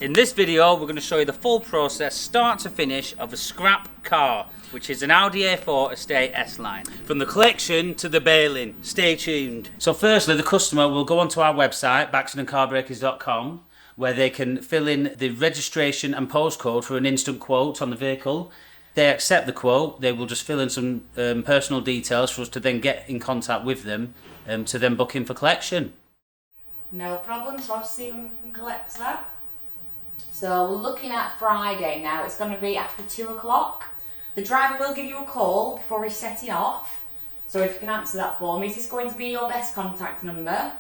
In this video, we're going to show you the full process, start to finish, of a scrap car, which is an Audi A4 Estate S-Line. From the collection to the baling. Stay tuned. So firstly, the customer will go onto our website, baxendencarbreakers.com, where they can fill in the registration and postcode for an instant quote on the vehicle. They accept the quote, they will just fill in some personal details for us to then get in contact with them to then book in for collection. No problem, so I'll see when we can collect that. So we're looking at Friday now. It's going to be after 2 o'clock. The driver will give you a call before he's setting off. So if you can answer that for me. Is this going to be your best contact number?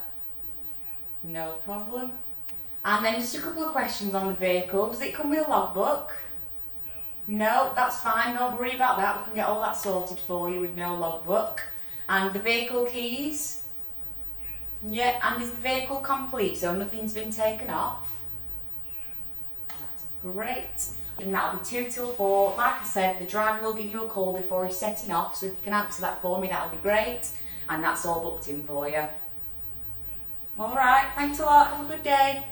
No problem. And then just a couple of questions on the vehicle. Does it come with a logbook? No, that's fine. Don't worry about that. We can get all that sorted for you with no logbook. And the vehicle keys? Yeah, and is the vehicle complete? So nothing's been taken off? Great. And that'll be 2 till 4. Like I said, the driver will give you a call before he's setting off, so if you can answer that for me, that'll be great. And that's all booked in for you. Alright, thanks a lot. Have a good day.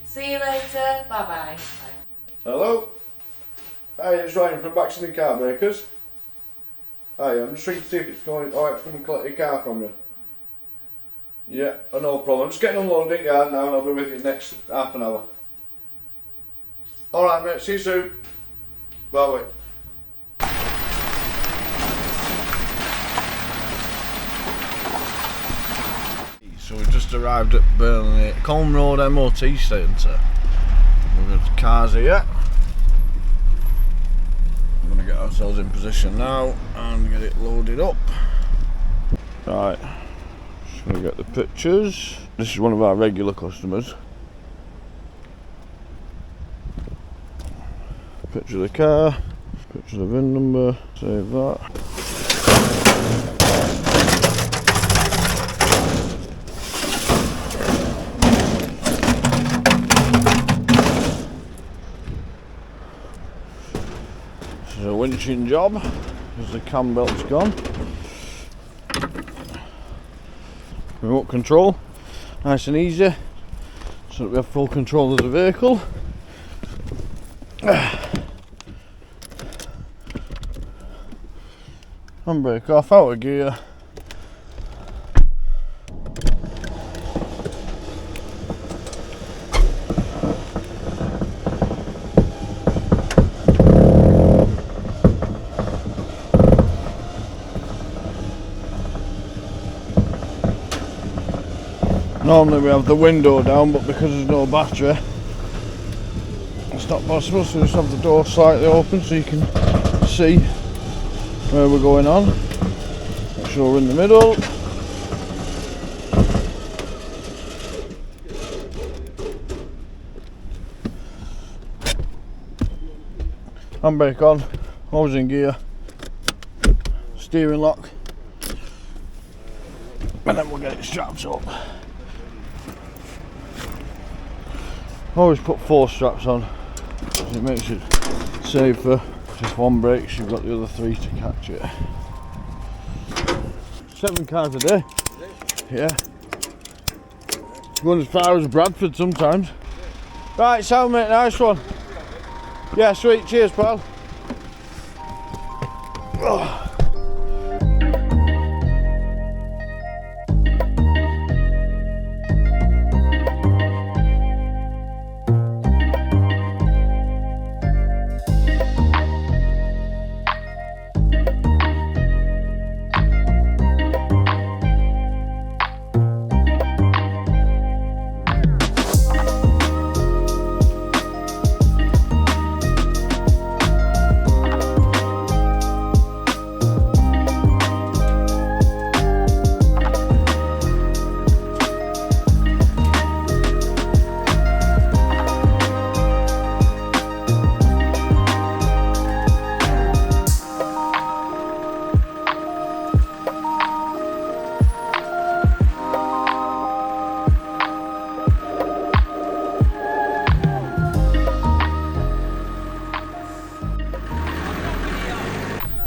See you later. Bye-bye. Hello? Hi, it's Ryan from Baxenden Car Breakers. Hi, I'm just trying to see if it's going alright to come and collect your car from you. Yeah, no problem. I'm just getting unloaded in yard now and I'll be with you next half an hour. Alright mate, see you soon. Bye bye. So we've just arrived at Burnley Colne Road MOT Centre. We've got the cars here. We're going to get ourselves in position now and get it loaded up. Right, just going to get the pictures. This is one of our regular customers. Picture of the car, picture of the VIN number, save that. This is a winching job because the cam belt's gone. Remote control, nice and easy, so that we have full control of the vehicle. Handbrake off, out of gear. Normally we have the window down, but because there's no battery, it's not possible, so just have the door slightly open so you can see where we're going on. Make sure we're in the middle. Handbrake on, always in gear, steering lock, and then we'll get it strapped up. Always put 4 straps on, because it makes it safer. Just one breaks, you've got the other 3 to catch it. 7 cars a day. Yeah. Going as far as Bradford sometimes. Right, sound mate, nice one. Yeah, sweet, cheers pal. Oh.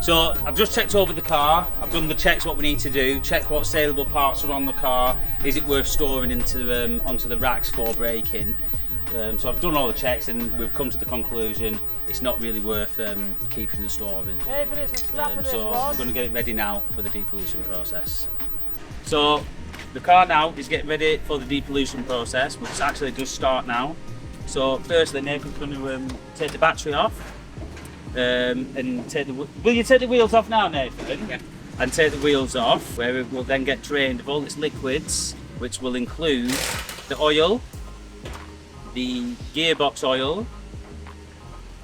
So I've just checked over the car, I've done the checks what we need to do, check what saleable parts are on the car, is it worth storing into onto the racks for braking. So I've done all the checks and we've come to the conclusion it's not really worth keeping and storing. So we're going to get it ready now for the depollution process. So the car now is getting ready for the depollution process, which actually does start now. So firstly, Nathan's going to take the battery off and take the. Will you take the wheels off now, Nathan? Yeah. And take the wheels off, where it will then get drained of all its liquids, which will include the oil, the gearbox oil,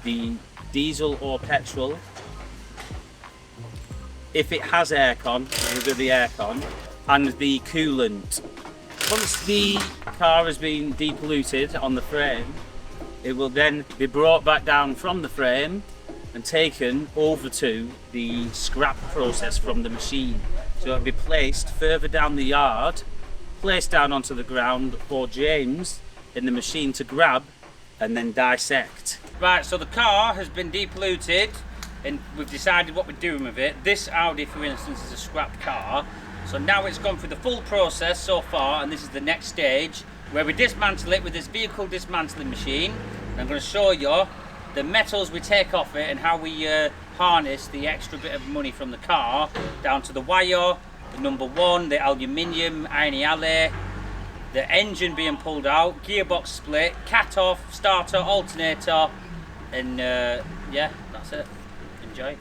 the diesel or petrol. If it has aircon, it will be the aircon, and the coolant. Once the car has been depolluted on the frame, it will then be brought back down from the frame and taken over to the scrap process from the machine. So it'll be placed further down the yard, placed down onto the ground for James in the machine to grab and then dissect. Right, so the car has been depolluted and we've decided what we're doing with it. This Audi, for instance, is a scrap car. So now it's gone through the full process so far, and this is the next stage where we dismantle it with this vehicle dismantling machine. And I'm going to show you the metals we take off it and how we harness the extra bit of money from the car down to the wire, the number one, the aluminium, irony alley, the engine being pulled out, gearbox split, cat off, starter, alternator, and yeah, that's it. Enjoy.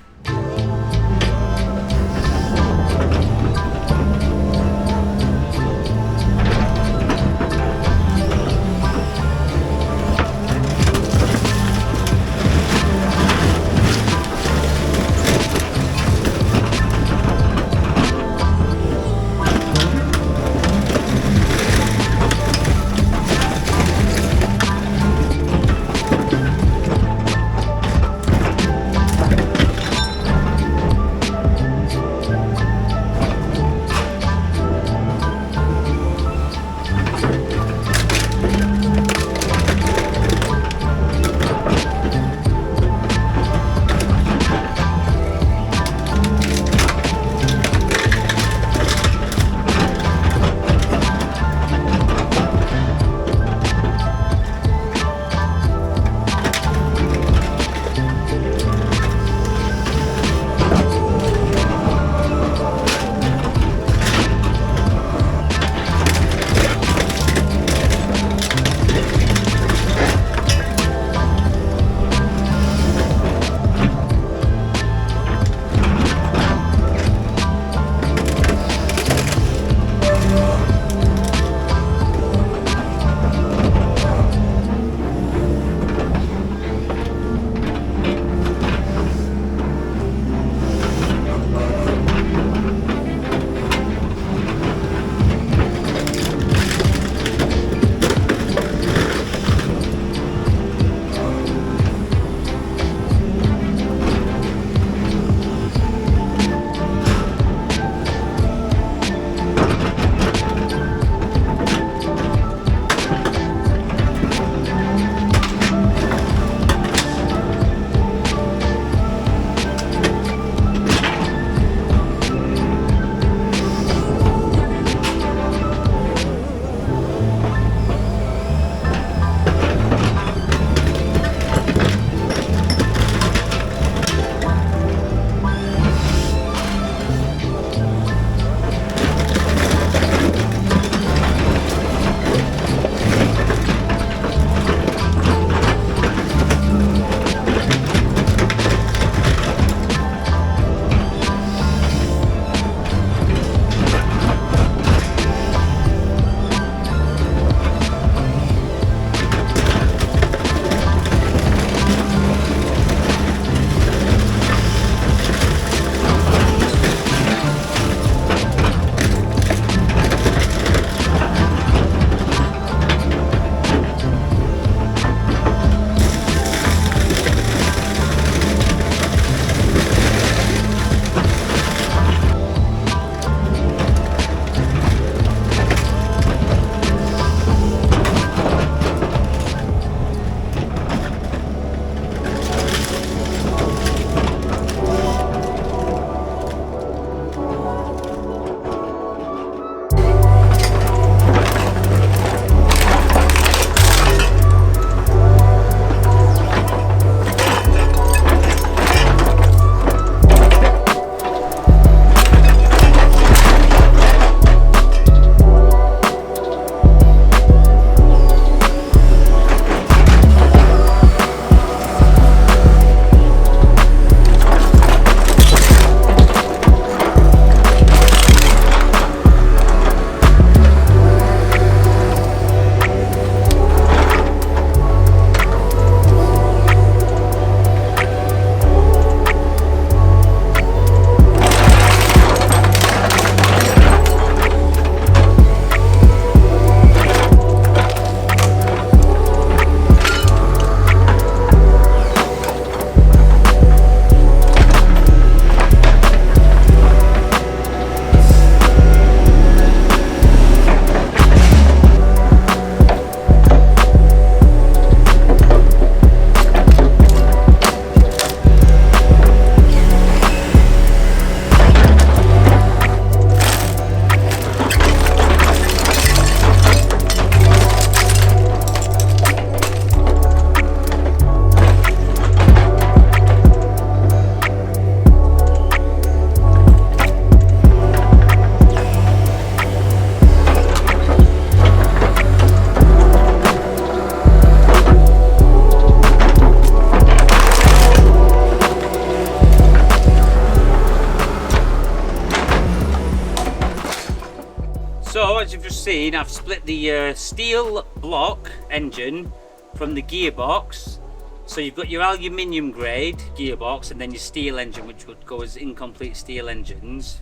seen, I've split the steel block engine from the gearbox. So you've got your aluminium grade gearbox and then your steel engine, which would go as incomplete steel engines.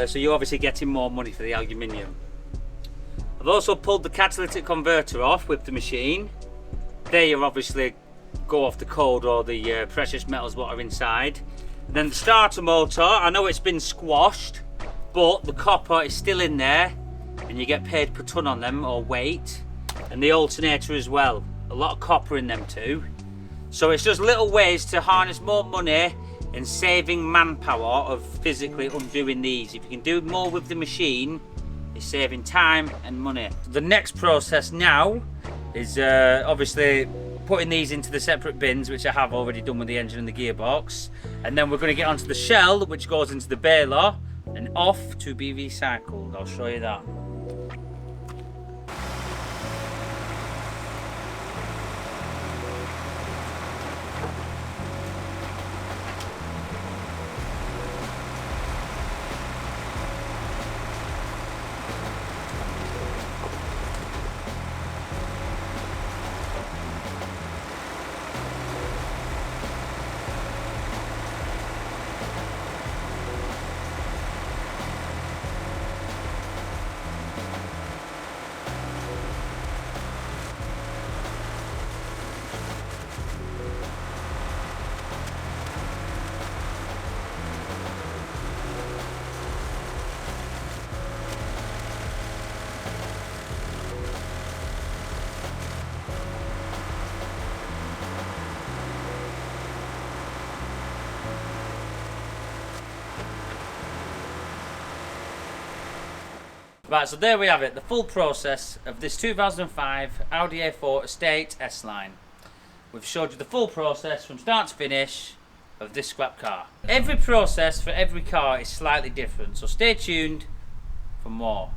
So you're obviously getting more money for the aluminium. I've also pulled the catalytic converter off with the machine. There you obviously go off the code or the precious metals what are inside. And then the starter motor, I know it's been squashed, but the copper is still in there and you get paid per ton on them or weight. And the alternator as well, a lot of copper in them too. So it's just little ways to harness more money and saving manpower of physically undoing these. If you can do more with the machine, it's saving time and money. The next process now is obviously putting these into the separate bins, which I have already done with the engine and the gearbox. And then we're going to get onto the shell, which goes into the baler and off to be recycled. I'll show you that. Right, so there we have it, the full process of this 2005 Audi A4 Estate S-Line. We've showed you the full process from start to finish of this scrap car. Every process for every car is slightly different, so stay tuned for more.